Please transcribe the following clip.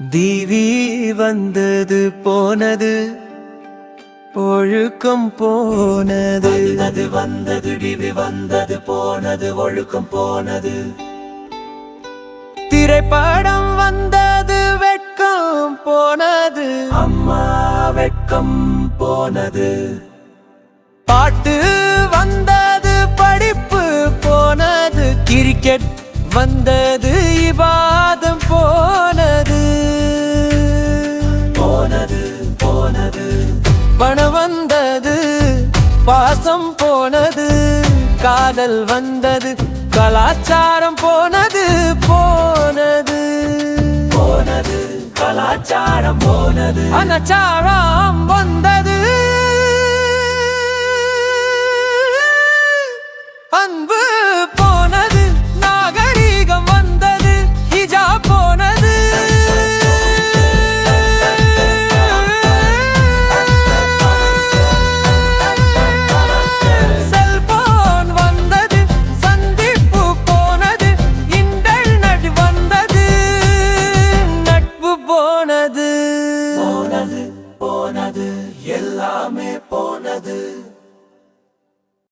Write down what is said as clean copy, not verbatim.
தீவி வந்தது போனது, ஒழுக்கம் போனது. அது வந்தது, டிவி வந்தது போனது, ஒழுக்கம் போனது. திரைப்படம் வந்தது, வெட்கம் போனது. அம்மா வெட்கம் போனது. பாட்டு வந்தது, படிப்பு போனது. கிரிக்கெட் வந்தது, இபாதம் போனது. போனது போனது. பணம் வந்தது, பாசம் போனது. காதல் வந்தது, கலாச்சாரம் போனது. போனது போனது கலாச்சாரம் போனது. அனாச்சாரம் வந்தது,